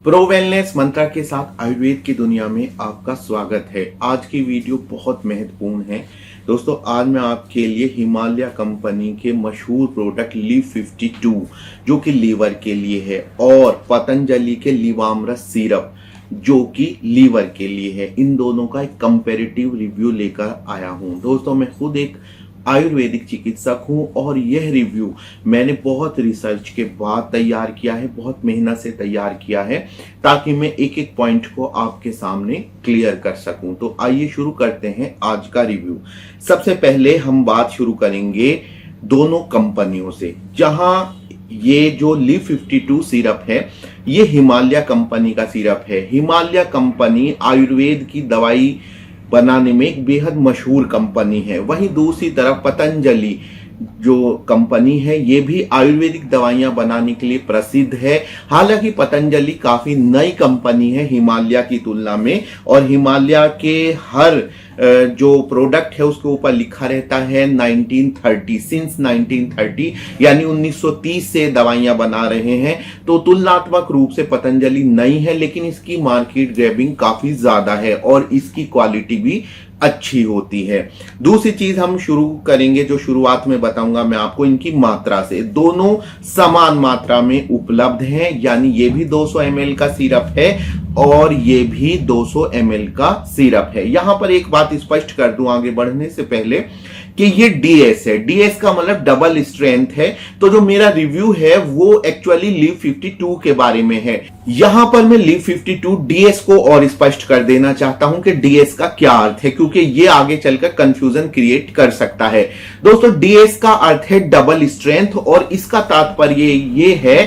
Pro wellness मंत्रा के साथ आयुर्वेद की दुनिया में आपका स्वागत है। आज की वीडियो बहुत महत्वपूर्ण है दोस्तों। आज मैं आपके लिए हिमालय कंपनी के मशहूर प्रोडक्ट LIV52 जो कि लीवर के लिए है और पतंजलि के लिवामृत सिरप जो कि लीवर के लिए है, इन दोनों का एक कंपैरेटिव रिव्यू लेकर आया हूं। दोस्तों मैं खुद एक आयुर्वेदिक चिकित्सक हूं और यह रिव्यू मैंने बहुत रिसर्च के बाद तैयार किया है, बहुत मेहनत से तैयार किया है ताकि मैं एक एक पॉइंट को आपके सामने क्लियर कर सकूं। तो आइए शुरू करते हैं आज का रिव्यू। सबसे पहले हम बात शुरू करेंगे दोनों कंपनियों से। जहां ये जो LIV52 सिरप है ये हिमालय कंपनी का सिरप है। हिमालय कंपनी आयुर्वेद की दवाई बनाने में एक बेहद मशहूर कंपनी है। वहीं दूसरी तरफ पतंजलि जो कंपनी है ये भी आयुर्वेदिक दवाइयां बनाने के लिए प्रसिद्ध है। हालांकि पतंजलि काफी नई कंपनी है हिमालय की तुलना में, और हिमालय के हर जो प्रोडक्ट है उसके ऊपर लिखा रहता है 1930, सिंस 1930 यानी 1930 से दवाइयां बना रहे हैं। तो तुलनात्मक रूप से पतंजलि नई है, लेकिन इसकी मार्केट ग्रैबिंग काफी ज्यादा है और इसकी क्वालिटी भी अच्छी होती है। दूसरी चीज हम शुरू करेंगे, जो शुरुआत में बताऊंगा मैं आपको, इनकी मात्रा से। दोनों समान मात्रा में उपलब्ध हैं, यानी ये भी 200 ml का सिरप है और ये भी 200 ml का सिरप है। यहां पर एक बात स्पष्ट कर दूं आगे बढ़ने से पहले कि ये DS है। DS का मतलब डबल स्ट्रेंथ है। तो जो मेरा रिव्यू है वो एक्चुअली LIV52 के बारे में है। यहां पर मैं LIV52 DS को और स्पष्ट कर देना चाहता हूं कि DS का क्या अर्थ है, क्योंकि ये आगे चलकर कंफ्यूजन क्रिएट कर सकता है। दोस्तों DS का अर्थ है डबल स्ट्रेंथ, और इसका तात्पर्य ये है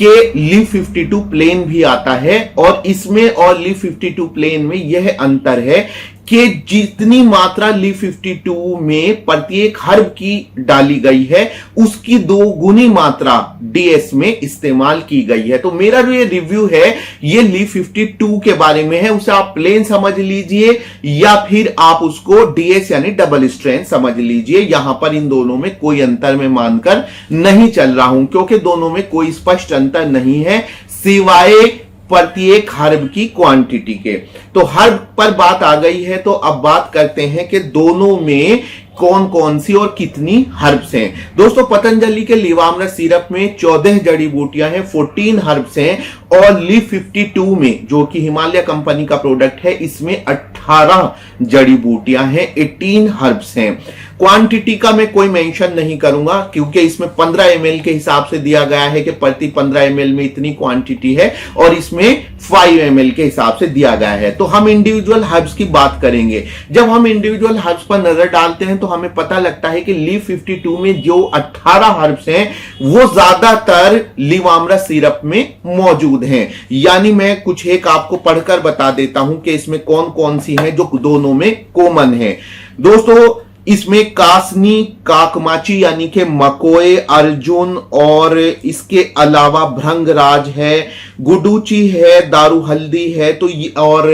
कि LIV52 प्लेन भी आता है और इसमें और LIV52 प्लेन में यह अंतर है कि जितनी मात्रा LIV52 में प्रत्येक हर्ब की डाली गई है उसकी 2 गुनी मात्रा DS में इस्तेमाल की गई है। तो मेरा जो ये रिव्यू है ये LIV52 के बारे में है। उसे आप प्लेन समझ लीजिए या फिर आप उसको DS यानी डबल स्ट्रेंथ समझ लीजिए। यहां पर इन दोनों में कोई अंतर मैं मानकर नहीं चल रहा हूं, क्योंकि दोनों में कोई स्पष्ट अंतर नहीं है सिवाय प्रत्येक हर्ब की क्वांटिटी के। तो हर्ब पर बात आ गई है, तो अब बात करते हैं कि दोनों में कौन कौन सी और कितनी हर्ब्स हैं। दोस्तों पतंजलि के लिवामृत सिरप में 14 जड़ी बूटियां हैं, 14 हर्ब्स हैं, और LIV52 में जो कि हिमालय कंपनी का प्रोडक्ट है इसमें 18 जड़ी बूटियां हैं, 18 हर्ब्स हैं। क्वांटिटी का मैं कोई मेंशन नहीं करूंगा क्योंकि इसमें 15 ml के हिसाब से दिया गया है कि प्रति 15 ml में इतनी क्वांटिटी है, और इसमें 5 ml के हिसाब से दिया गया है। तो हम इंडिविजुअल हर्ब्स की बात करेंगे। जब हम इंडिविजुअल हर्ब्स पर नजर डालते हैं तो हमें पता लगता है कि LIV52 में जो 18 हर्ब्स हैं वो ज्यादातर लिवामृत सिरप में मौजूद हैं। यानी मैं कुछ एक आपको पढ़कर बता देता हूं कि इसमें कौन कौन सी हैं जो दोनों में कॉमन है। दोस्तों इसमें कासनी, काकमाची यानी कि मकोए, अर्जुन, और इसके अलावा भृंगराज है, गुडूची है, दारू हल्दी है, तो और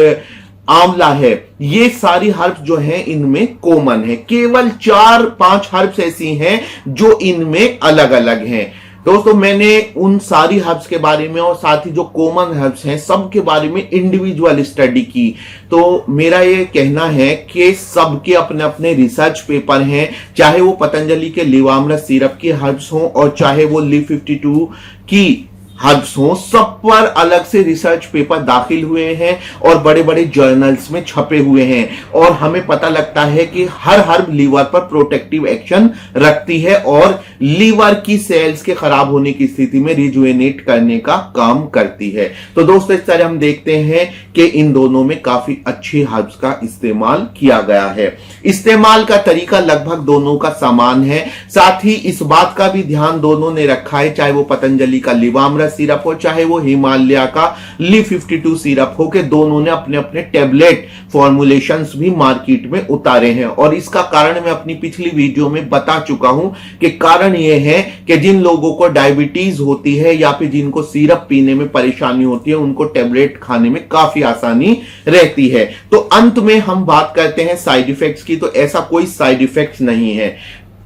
आंवला है। ये सारी हर्ब्स जो हैं इनमें कॉमन है। केवल 4-5 हर्ब्स ऐसी हैं जो इनमें अलग अलग हैं। दोस्तों मैंने उन सारी हर्ब्स के बारे में और साथ ही जो कॉमन हर्ब्स हैं सब के बारे में इंडिविजुअल स्टडी की। तो मेरा ये कहना है कि सबके अपने अपने रिसर्च पेपर हैं, चाहे वो पतंजलि के लिवामृत सिरप की हर्ब्स हों और चाहे वो LIV52 की हर्ब्स हों, सब पर अलग से रिसर्च पेपर दाखिल हुए हैं और बड़े बड़े जर्नल्स में छपे हुए हैं, और हमें पता लगता है कि हर हर्ब लीवर पर प्रोटेक्टिव एक्शन रखती है और लीवर की सेल्स के खराब होने की स्थिति में रिजुवेनेट करने का काम करती है। तो दोस्तों इस तरह हम देखते हैं कि इन दोनों में काफी अच्छी हर्ब्स का इस्तेमाल किया गया है। इस्तेमाल का तरीका लगभग दोनों का समान है। साथ ही इस बात का भी ध्यान दोनों ने रखा है, चाहे वो पतंजलि का लिवामृत सिरप हो चाहे वो हिमालय का LIV52 सिरप हो, के दोनों ने अपने अपने टेबलेट फॉर्मुलेशंस भी मार्केट में उतारे हैं। और इसका कारण मैं अपनी पिछली वीडियो में बता चुका हूं कि कारण यह है कि जिन लोगों को डायबिटीज होती है या फिर जिनको सिरप पीने में परेशानी होती है उनको टेबलेट खाने में काफी आसानी रहती है। तो अंत में हम बात करते हैं साइड इफेक्ट्स की। तो ऐसा कोई साइड इफेक्ट्स नहीं है।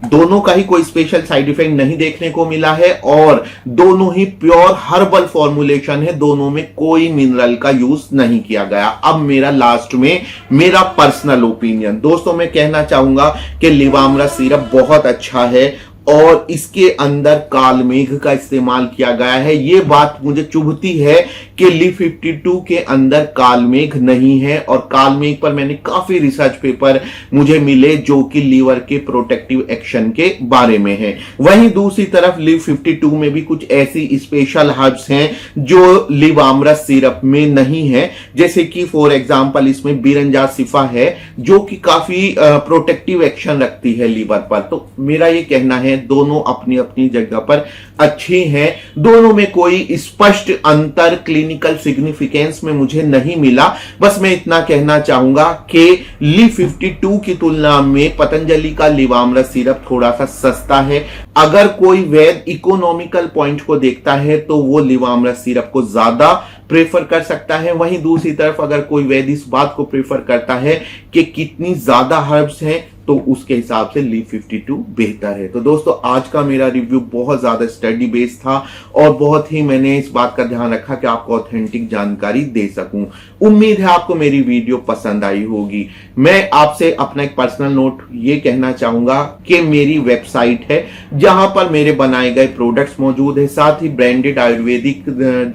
दोनों का ही कोई स्पेशल साइड इफेक्ट नहीं देखने को मिला है और दोनों ही प्योर हर्बल फॉर्मुलेशन है, दोनों में कोई मिनरल का यूज नहीं किया गया। अब मेरा लास्ट में मेरा पर्सनल ओपिनियन, दोस्तों मैं कहना चाहूंगा कि लिवामरा सिरप बहुत अच्छा है और इसके अंदर कालमेघ का इस्तेमाल किया गया है। यह बात मुझे चुभती है कि लीफ 52 के अंदर कालमेघ नहीं है और कालमेघ पर मैंने काफी रिसर्च पेपर मुझे मिले जो कि लीवर के प्रोटेक्टिव एक्शन के बारे में है। वहीं दूसरी तरफ लीफ 52 में भी कुछ ऐसी स्पेशल हर्ब्स हैं जो लिवामरा सिरप में नहीं है, जैसे कि फॉर एग्जांपल इसमें बिरंजा सिफा है जो कि काफी प्रोटेक्टिव एक्शन रखती है लीवर पर। तो मेरा यह कहना है दोनों अपनी अपनी जगह पर अच्छी हैं, दोनों में कोई स्पष्ट अंतर क्लिनिकल सिग्निफिकेंस में मुझे नहीं मिला। बस मैं इतना कहना चाहूंगा कि लीफ 52 की तुलना में पतंजलि का लिवामरा सिरप थोड़ा सा सस्ता है। अगर कोई वैध इकोनॉमिकल पॉइंट को देखता है तो वो लिवामरा सिरप को ज्यादा प्रेफर कर सकता है। वहीं दूसरी तरफ अगर कोई वैध इस बात को प्रेफर करता है कि कितनी ज्यादा हर्ब्स हैं तो उसके हिसाब से लीफ 52 बेहतर है। तो दोस्तों आज का मेरा रिव्यू बहुत ज्यादा स्टडी बेस्ड था और बहुत ही मैंने इस बात का ध्यान रखा कि आपको ऑथेंटिक जानकारी दे सकूं। उम्मीद है आपको मेरी वीडियो पसंद आई होगी। मैं आपसे अपना एक पर्सनल नोट ये कहना चाहूंगा कि मेरी वेबसाइट है जहां पर मेरे बनाए गए प्रोडक्ट्स मौजूद है, साथ ही ब्रांडेड आयुर्वेदिक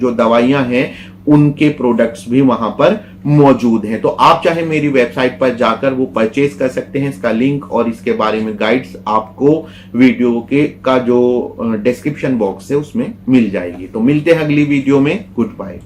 जो दवाइयां हैं उनके प्रोडक्ट्स भी वहां पर मौजूद हैं। तो आप चाहे मेरी वेबसाइट पर जाकर वो परचेज कर सकते हैं। इसका लिंक और इसके बारे में गाइड्स आपको वीडियो के का जो डिस्क्रिप्शन बॉक्स है उसमें मिल जाएगी। तो मिलते हैं अगली वीडियो में। Good bye.